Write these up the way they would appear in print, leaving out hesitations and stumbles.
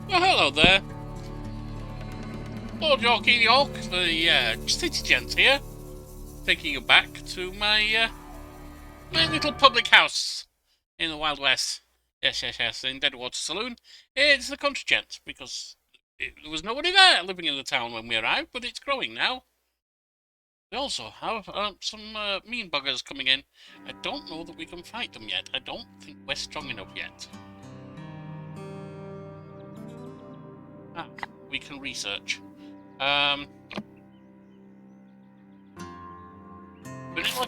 Well, hello there. Lord Yorkie York, the city gent here, taking you back to my little public house in the Wild West. Yes, in Deadwater Saloon. It's the country gent, because there was nobody there living in the town when we arrived, but it's growing now. We also have some mean buggers coming in. I don't know that we can fight them yet. I don't think we're strong enough yet. Ah, we can research. Vanilla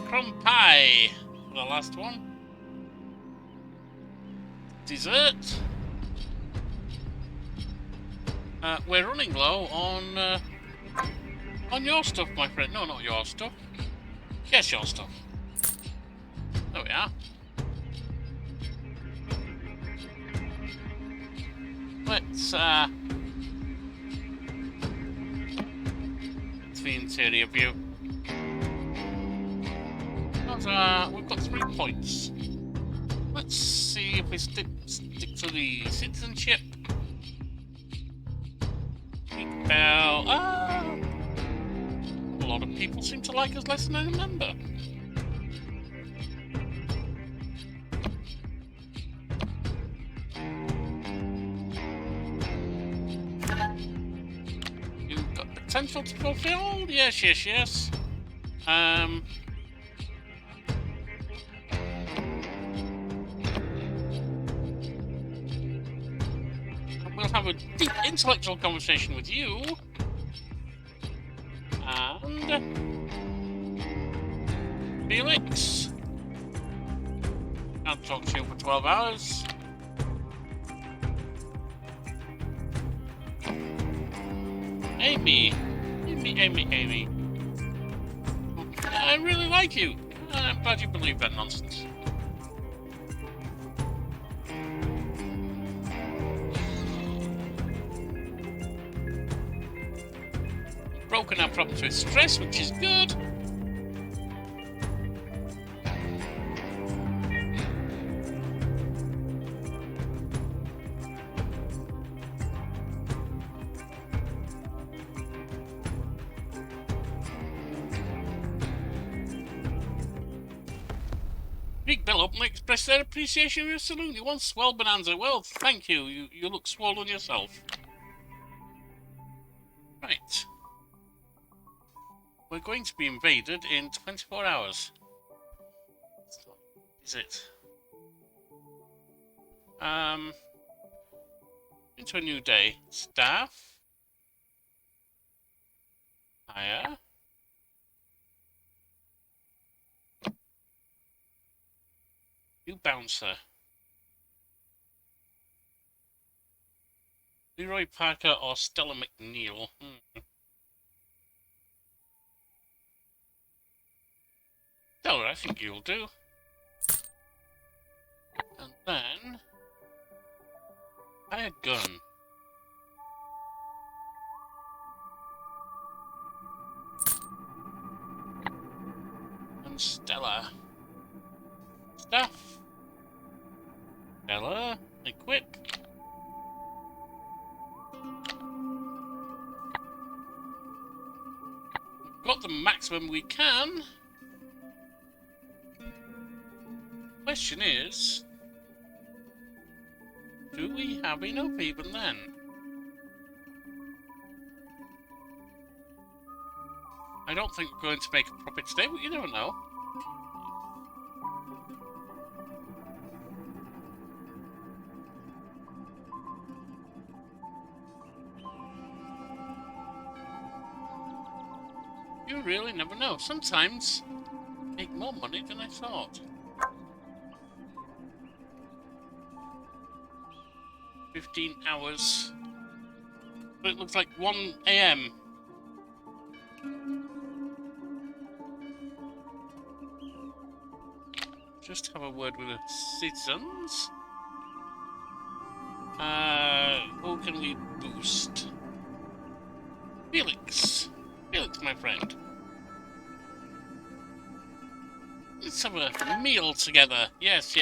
crumb pie for the last one. Dessert. We're running low on your stuff, my friend. No, not your stuff. Yes, your stuff. There we are. Let's the interior view. We've got 3 points. Let's see if we stick to the citizenship. Well, a lot of people seem to like us less than I remember. You've got potential to fulfill? Yes. We'll have a deep intellectual conversation with you. And Felix. Can't talk to you for 12 hours. Amy. I really like you. I'm glad you believe that nonsense. Broken our problems with stress, which is good. Big Bill openly expressed their appreciation of your saloon. You want swell bonanza. Well, thank you. You look swollen yourself. Right. We're going to be invaded in 24 hours. Is it? Into a new day. Staff. Hire. New bouncer. Leroy Parker or Stella McNeil. Stella, I think you'll do. And then buy a gun. And Stella. Stuff. Stella. Equip. We've got the maximum we can. Question is, do we have enough even then? I don't think we're going to make a profit today, but you never know. You really never know. Sometimes make more money than I thought. 15 hours. But it looks like 1 AM. Just have a word with the citizens. Who can we boost? Felix, my friend. Let's have a meal together. Yes.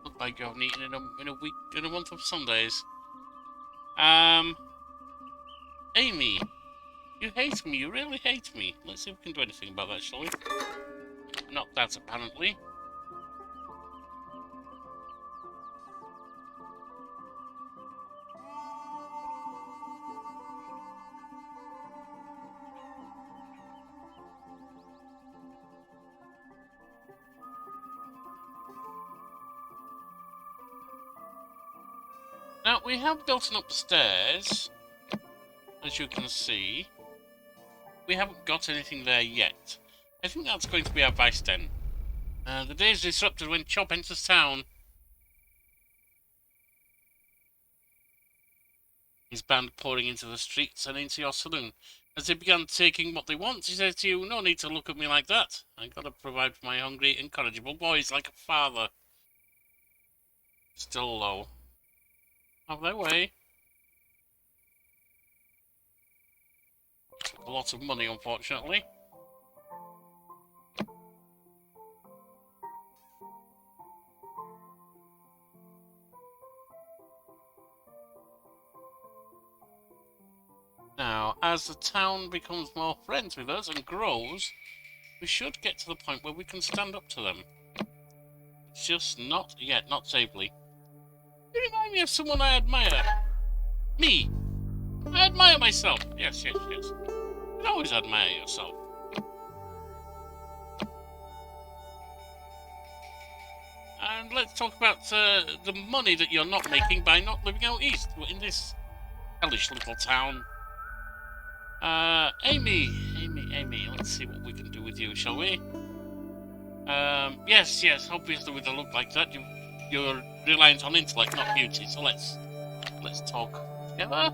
Look like you haven't eaten in a week, in a month of Sundays. Amy, you hate me. You really hate me. Let's see if we can do anything about that, shall we? Not that, apparently. Now, we have built an upstairs, as you can see. We haven't got anything there yet. I think that's going to be our vice den. The day is disrupted when Chop enters town. His band pouring into the streets and into your saloon. As they began taking what they want, he says to you, "No need to look at me like that. I gotta provide for my hungry, incorrigible boys like a father." Still low. Have their way. Took a lot of money, unfortunately. Now, as the town becomes more friends with us and grows, we should get to the point where we can stand up to them. It's just not yet, not safely. You remind me of someone I admire. Me. I admire myself. Yes. You always admire yourself. And let's talk about the money that you're not making by not living out east in this hellish little town. Amy, let's see what we can do with you, shall we? Yes, obviously with a look like that, you're reliant on intellect, not beauty, so let's talk together.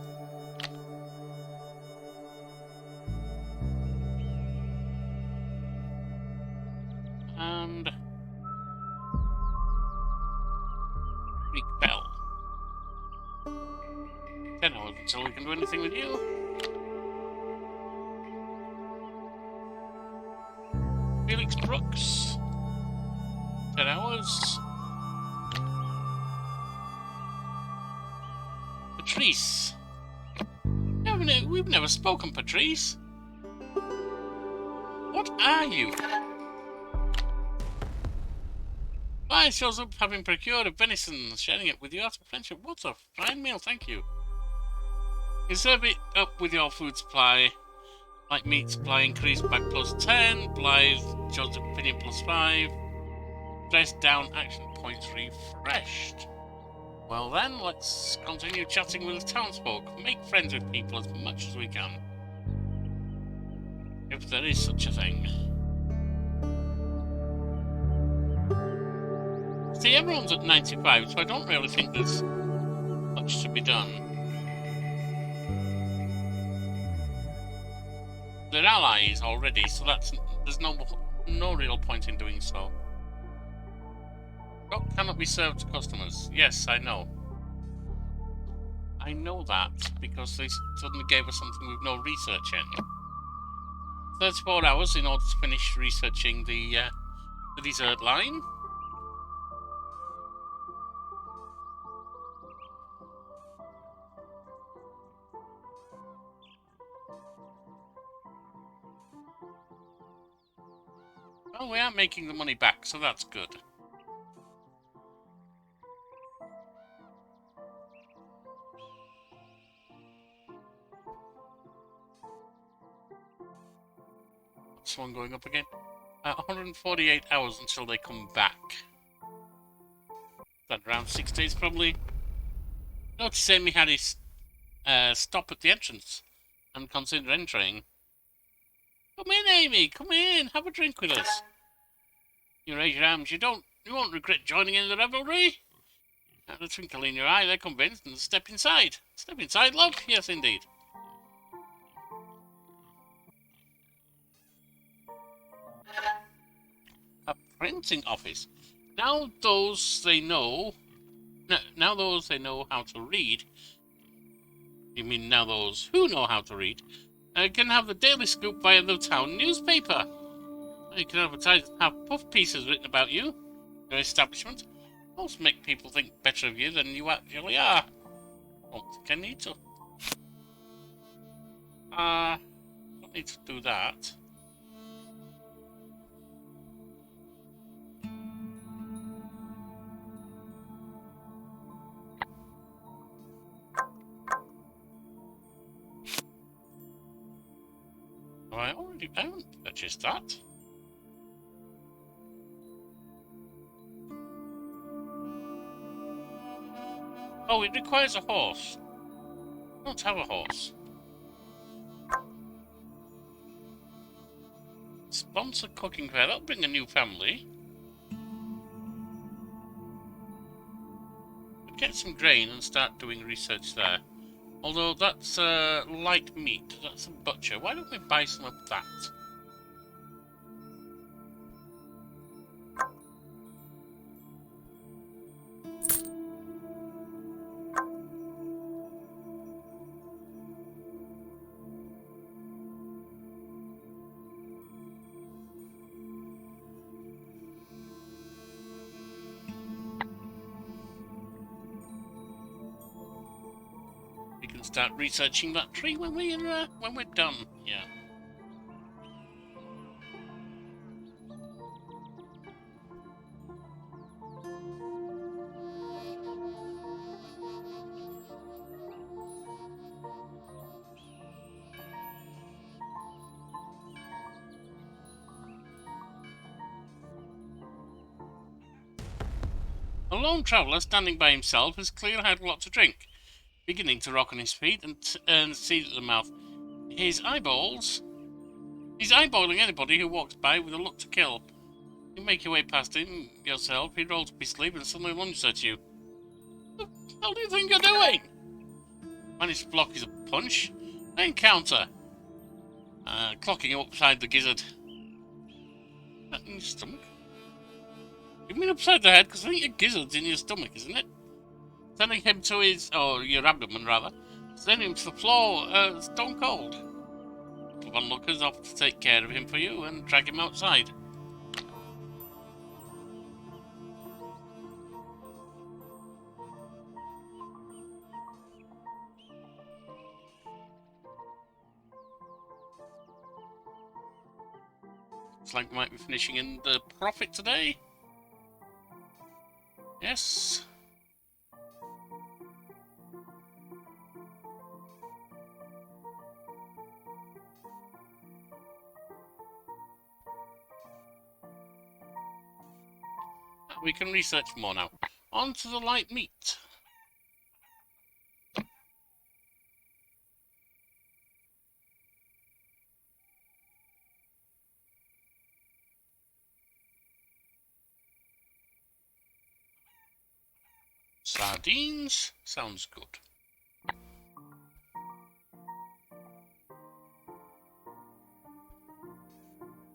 And Greek bell. 10 hours until we can do anything with you. Felix Brooks. 10 hours. Patrice. We've never spoken, Patrice. What are you? Why shows up having procured a venison, sharing it with you out of friendship. What a fine meal, thank you. You serve it up with your food supply. Like meat supply increased by +10, Blythe shows opinion +5. Dressed down, action points refreshed. Well then, let's continue chatting with the townsfolk. Make friends with people as much as we can. If there is such a thing. See, everyone's at 95, so I don't really think there's much to be done. They're allies already, so there's no real point in doing so. Stock cannot be served to customers. Yes, I know. I know that because they suddenly gave us something with no research in. 34 hours in order to finish researching the dessert line. Well, we are making the money back, so that's good. What's one going up again? 148 hours until they come back. That around 6 days, probably. Notice Amy had his stop at the entrance and consider entering. Come in, Amy. Come in. Have a drink with us. You raise your arms. You won't regret joining in the revelry. The twinkle in your eye, they're convinced, and step inside. Step inside, love. Yes, indeed. A printing office. Now those they know how to read. You mean now those who know how to read? Can have the daily scoop via the town newspaper. You can advertise and have puff pieces written about you, your establishment. Also make people think better of you than you actually are. Don't think I need to. Don't need to do that. I haven't purchased that. Oh, it requires a horse. I don't have a horse. Sponsor cooking fair. That'll bring a new family. Get some grain and start doing research there. Although that's light meat. That's a butcher. Why don't we buy some of that? Start researching that tree when we're done. Yeah. A lone traveller standing by himself has clearly had a lot to drink. Beginning to rock on his feet and seed at the mouth. He's eyeballing anybody who walks by with a look to kill. You make your way past him yourself, he rolls up his sleeve and suddenly lunges at you. What the hell do you think you're doing? Managed to block his punch. Then counter. Clocking upside the gizzard. That in your stomach? You mean upside the head? Because I think your gizzard's in your stomach, isn't it? Sending him to or your abdomen rather, sending him to the floor, stone cold. The onlookers offer to take care of him for you and drag him outside. Looks like we might be finishing in the profit today. Yes. We can research more now. On to the light meat. Sardines. Sounds good.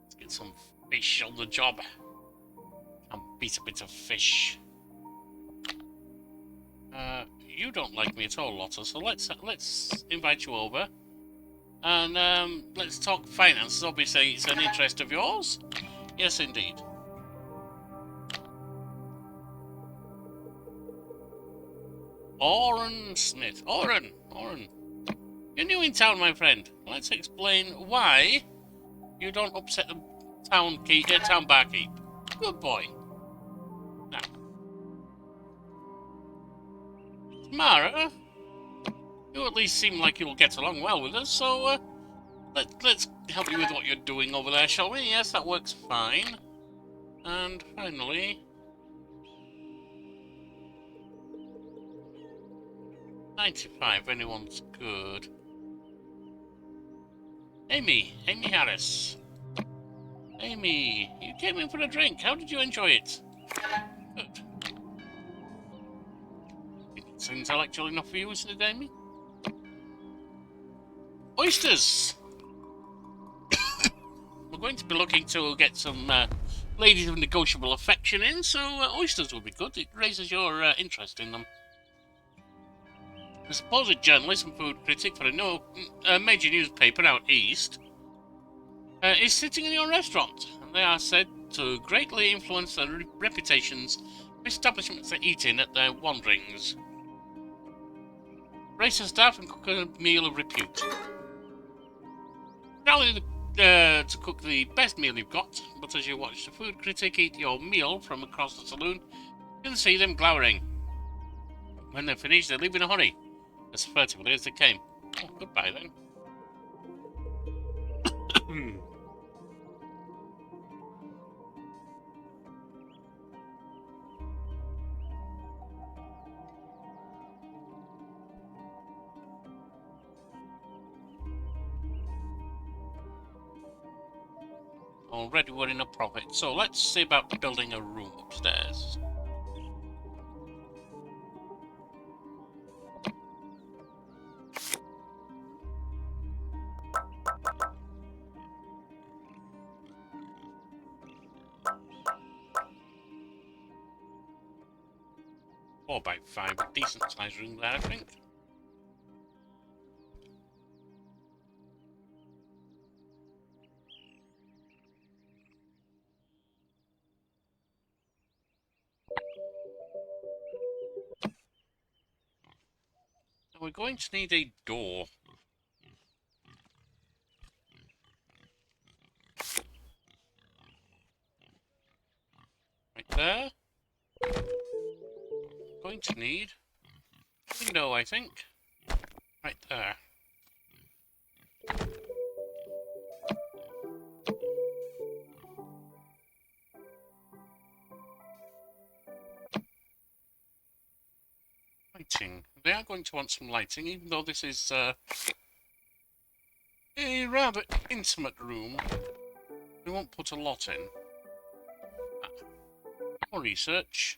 Let's get some fish on the job. And beat a bit of fish. You don't like me at all, Lotta, so let's invite you over. And let's talk finances. Obviously, it's an interest of yours. Yes, indeed. Oren Smith. Oren. You're new in town, my friend. Let's explain why you don't upset the town barkeep. Good boy. Now, Mara, you at least seem like you'll get along well with us, so let's help you with what you're doing over there, shall we? Yes, that works fine. And finally, 95, anyone's good. Amy Harris. Amy, you came in for a drink. How did you enjoy it? Good. It's intellectual enough for you, isn't it, Amy? Oysters! We're going to be looking to get some ladies of negotiable affection in, so oysters would be good. It raises your interest in them. A supposed journalist and food critic for a major newspaper out east is sitting in your restaurant, and they are said to greatly influence the reputations of establishments that eat in at their wanderings. Race the staff and cook a meal of repute. Rally to cook the best meal you've got, but as you watch the food critic eat your meal from across the saloon, you can see them glowering. When they're finished, they leave in a hurry, as furtively as they came. Oh, goodbye then. Already we're in a profit, so let's see about building a room upstairs. Four by 5, a decent sized room there, I think. So we're going to need a door. Right there. Going to need a window, I think. Right there. Lighting. They are going to want some lighting, even though this is a rather intimate room. We won't put a lot in. More research.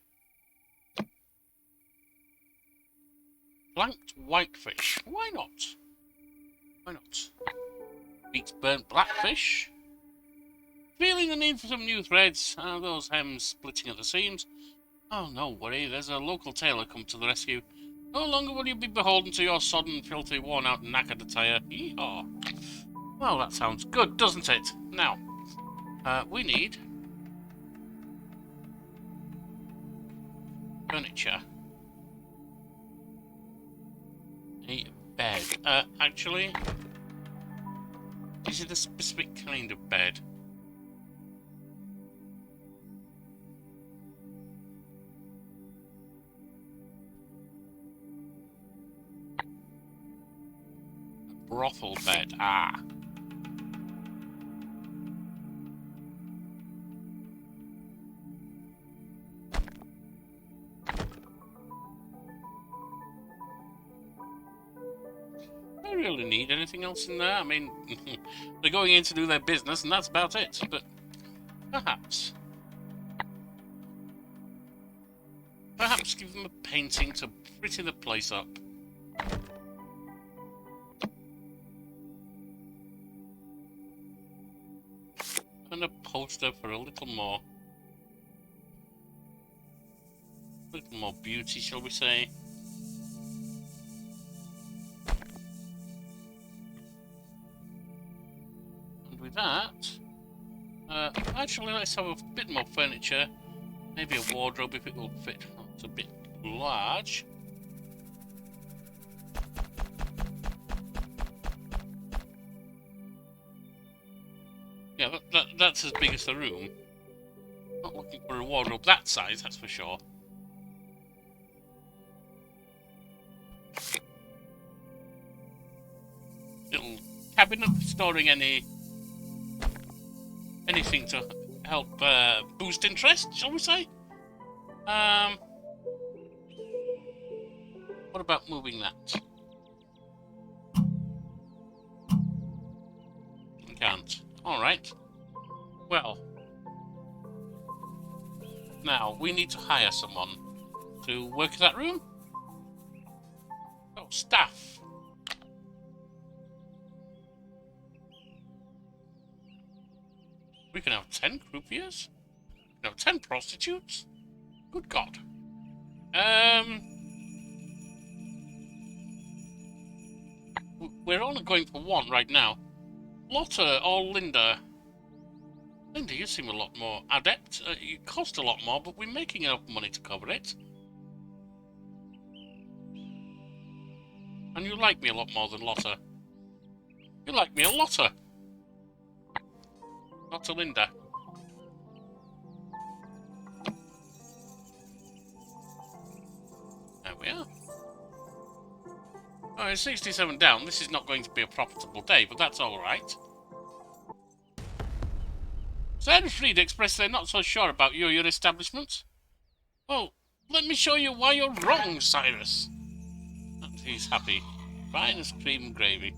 Blanked whitefish. Why not? Why not? Beats burnt blackfish. Feeling the need for some new threads. Those hems splitting at the seams. Oh, no worry. There's a local tailor come to the rescue. No longer will you be beholden to your sodden, filthy, worn-out, knackered attire. Yee-haw. Well, that sounds good, doesn't it? Now, we need furniture. A bed. Actually, is it a specific kind of bed? A brothel bed. Ah. Really need anything else in there? I mean, they're going in to do their business and that's about it, but perhaps give them a painting to pretty the place up. And a poster for a little more beauty, shall we say. With that, actually let's have a bit more furniture, maybe a wardrobe if it will fit. It's a bit large. Yeah, that's as big as the room. Not looking for a wardrobe that size, that's for sure. Little cabinet storing anything to help boost interest, shall we say? What about moving that? We can't. Alright. Well. Now, we need to hire someone to work in that room. Oh, staff. We can have 10 croupiers? We can have 10 prostitutes? Good God. We're only going for one right now. Lotta or Linda? Linda, you seem a lot more adept. You cost a lot more, but we're making enough money to cover it. And you like me a lot more than Lotta. You like me a lotter. Not a Linda. There we are. Oh, it's 67 down. This is not going to be a profitable day, but that's alright. Sarah and Frieda expressed they're not so sure about you or your establishment. Well, let me show you why you're wrong, Cyrus. And he's happy. Fine as cream and gravy.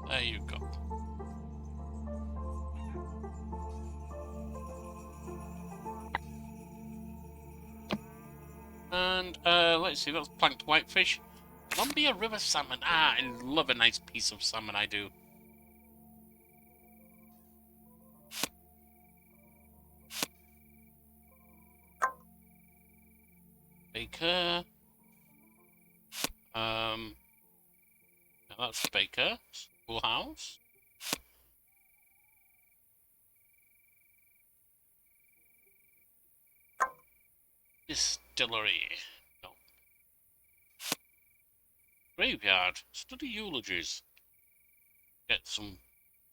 There you go. And, let's see, that's planked whitefish. Columbia River salmon. Ah, I love a nice piece of salmon, I do. Baker. That's Baker. Schoolhouse. Distillery. No. Graveyard. Study eulogies. Get some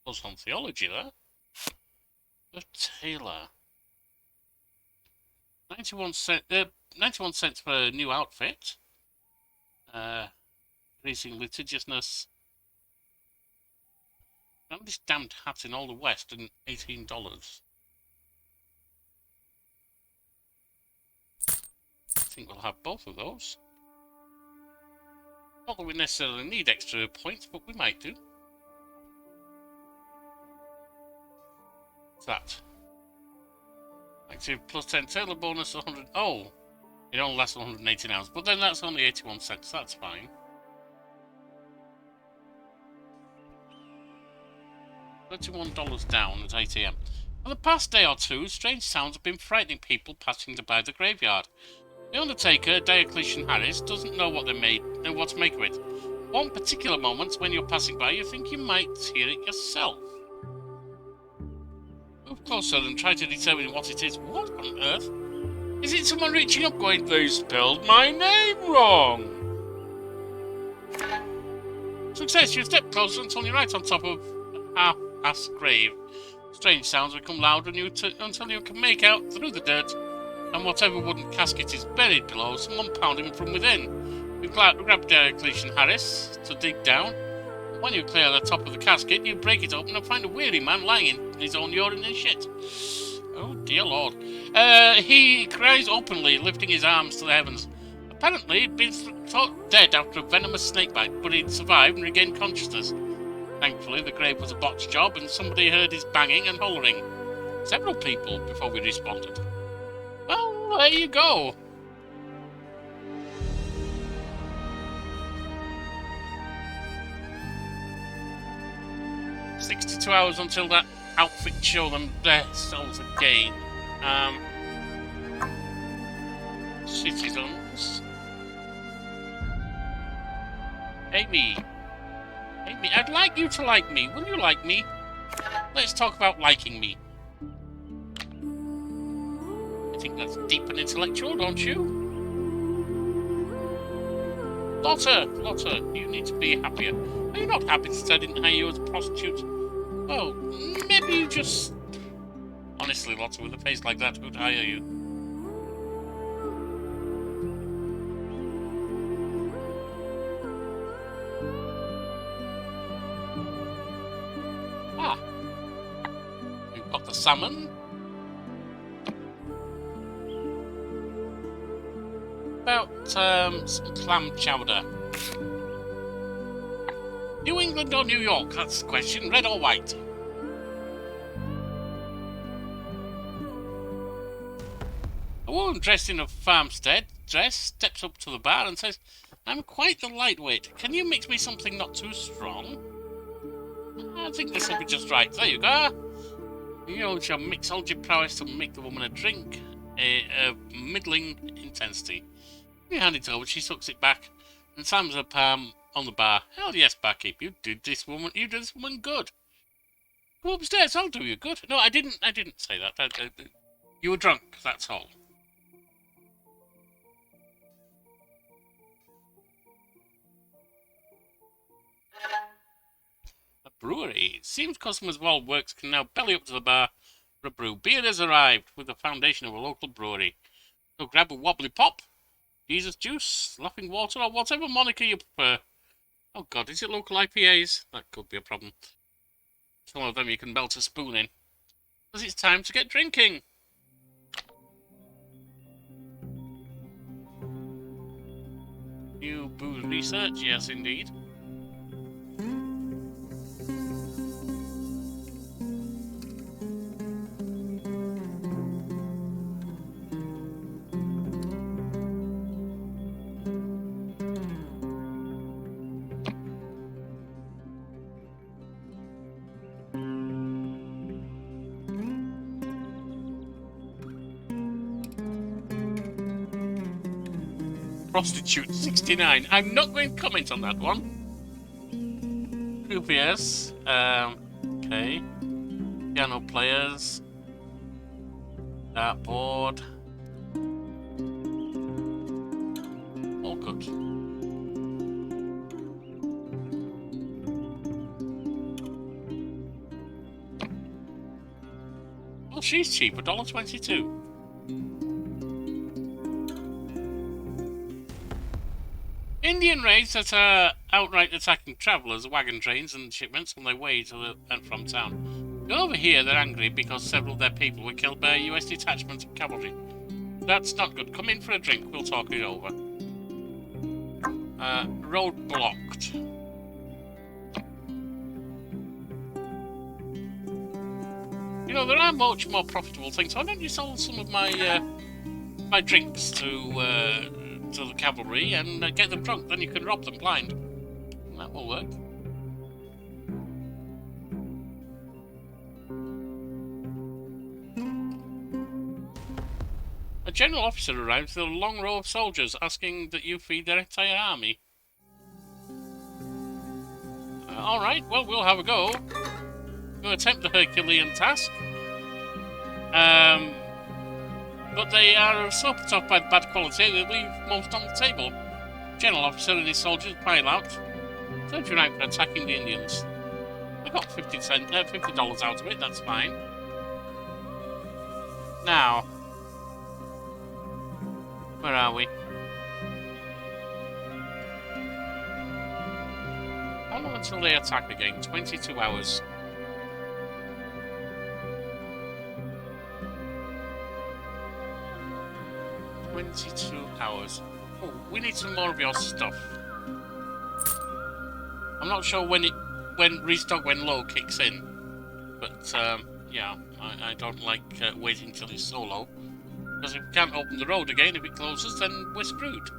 plus on theology there. The Tailor. 91 cents for a new outfit. Increasing litigiousness. Found this damned hat in all the West and $18. I think we'll have both of those. Not that we necessarily need extra points, but we might do. What's that? Active plus 10 Tailor bonus 100. Oh! It only lasts 118 hours, but then that's only 81 cents, that's fine. $31 down at 8 AM. For the past day or two, strange sounds have been frightening people passing by the graveyard. The Undertaker, Diocletian Harris, doesn't know what they made and what to make of it. One particular moment, when you're passing by, you think you might hear it yourself. Move closer and try to determine what it is. What on earth? Is it someone reaching up going, they spelled my name wrong? Success, you step closer until you're right on top of half-past grave. Strange sounds become louder until you can make out through the dirt, and whatever wooden casket is buried below, someone pounding from within. You grab Diocletian Harris to dig down. When you clear the top of the casket, you break it open and find a weary man lying in his own urine and shit. Oh dear Lord. He cries openly, lifting his arms to the heavens. Apparently, he'd been thought dead after a venomous snakebite, but he'd survived and regained consciousness. Thankfully, the grave was a botched job, and somebody heard his banging and hollering. Several people before we responded. Well, there you go. $62 hours until that outfit show themselves again. Citizens. Amy, I'd like you to like me. Will you like me? Let's talk about liking me. I think that's deep and intellectual, don't you? Lotta, you need to be happier. Are you not happy since I didn't hire you as a prostitute? Well, maybe you just... Honestly, Lotta, with a face like that, who'd hire you? Ah. We've got the salmon. About, some clam chowder. New England or New York? That's the question. Red or white? A woman dressed in a farmstead dress steps up to the bar and says, I'm quite the lightweight. Can you mix me something not too strong? I think this will be just right. There you go. You shall mix all your prowess to make the woman a drink. A middling intensity. You hand it over, she sucks it back and slams her palm on the bar. Hell yes, barkeep, you did this woman good. Go upstairs, I'll do you good. No, I didn't say that. You were drunk, that's all. brewery. It seems customers of all works can now belly up to the bar for a brew. Beer has arrived with the foundation of a local brewery. So grab a wobbly pop, Jesus Juice, Laughing Water, or whatever moniker you prefer. Oh god, is it local IPAs? That could be a problem. Some of them you can melt a spoon in. Because it's time to get drinking. New booze research, yes indeed. Prostitute 69. I'm not going to comment on that one. Croupiers. Okay. Piano players. Dartboard. All good. Well, she's cheap, $1.22. Indian raids that are outright attacking travellers, wagon trains and shipments on their way to and from town. Over here they're angry because several of their people were killed by a US detachment of cavalry. That's not good. Come in for a drink, we'll talk it over. Road blocked. You know, there are much more profitable things. Why don't you sell some of my my drinks to the cavalry and get them drunk, then you can rob them blind. That will work. A general officer arrives with a long row of soldiers asking that you feed their entire army. Alright, well, we'll have a go. We'll attempt the Herculean task. But they are so put off by the bad quality they leave most on the table. General officer and his soldiers pile out. Serve you right for attacking the Indians. I got $50 out of it, that's fine. Now, where are we? How long until they attack again? 22 hours. $22. Oh, we need some more of your stuff. I'm not sure when restock when low kicks in, but yeah, I don't like waiting till it's so low, because if we can't open the road again if it closes, then we're screwed.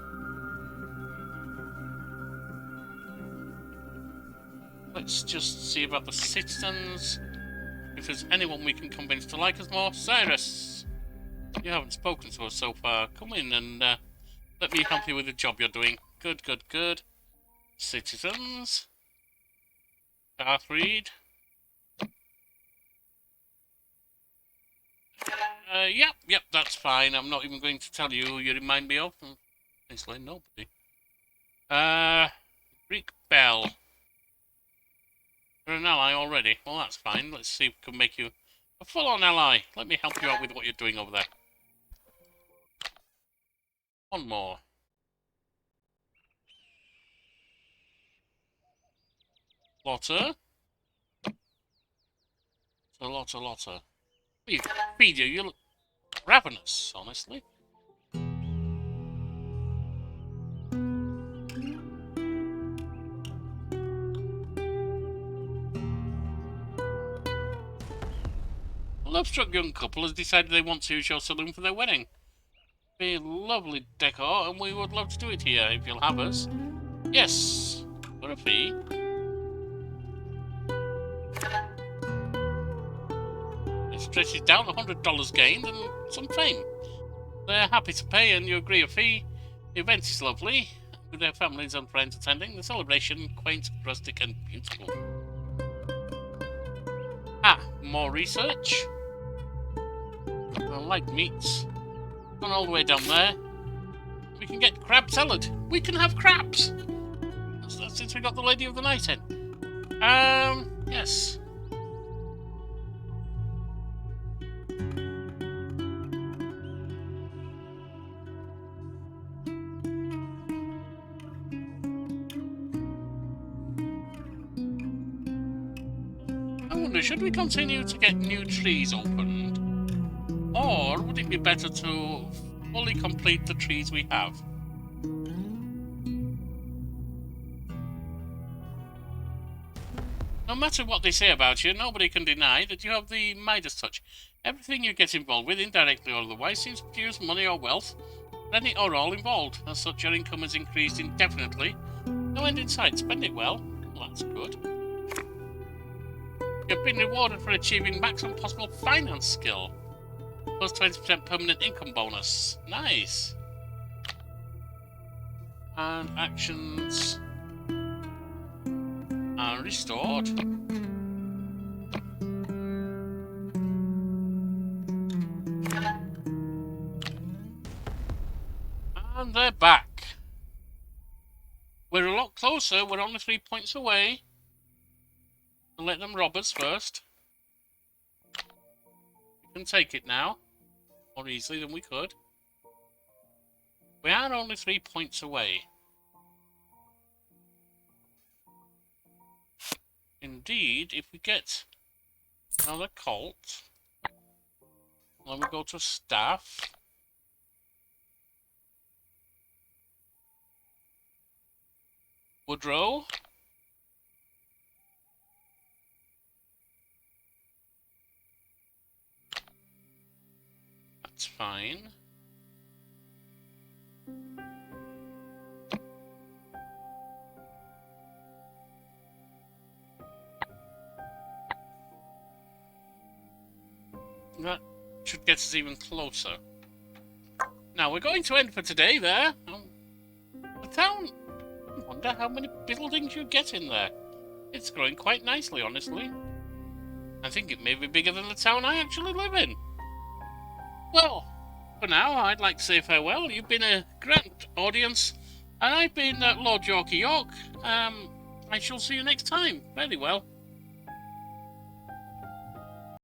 Let's just see about the citizens. If there's anyone we can convince to like us more. Cyrus, you haven't spoken to us so far. Come in and let me help you with the job you're doing. Good, good, good. Citizens. Darthreed. Yep, that's fine. I'm not even going to tell you who you remind me of. Basically, nobody. Greek Bell. You're an ally already. Well, that's fine. Let's see if we can make you a full-on ally. Let me help you out with what you're doing over there. One more. Lotter. Lotter. Feed you. You look ravenous, honestly. A love-struck young couple has decided they want to use your saloon for their wedding. Be a lovely decor, and we would love to do it here if you'll have us. Yes, for a fee. It stretches down $100 gained and some fame. They're happy to pay, and you agree a fee. The event is lovely, with their families and friends attending. The celebration quaint, rustic, and beautiful. More research. I like meats. Gone all the way down there. We can get crab salad. We can have crabs! That's since we got the Lady of the Night in. Yes. I wonder, should we continue to get new trees opened? Or would it be better to fully complete the trees we have? No matter what they say about you, nobody can deny that you have the Midas touch. Everything you get involved with, indirectly or otherwise, seems to produce money or wealth. Any or all involved. As such, your income has increased indefinitely. No end in sight. Spend it well. Well, that's good. You've been rewarded for achieving maximum possible finance skill. Plus 20% permanent income bonus. Nice. And actions are restored. And they're back. We're a lot closer. We're only 3 points away. We'll let them rob us first. We can take it now. More easily than we could. We are only 3 points away. Indeed, if we get another Colt, then we go to staff. Woodrow. That's fine. That should get us even closer. Now, we're going to end for today there. The town... I wonder how many buildings you get in there. It's growing quite nicely, honestly. I think it may be bigger than the town I actually live in. Well, for now, I'd like to say farewell. You've been a grand audience, and I've been Lord Yorkie York. I shall see you next time. Very well.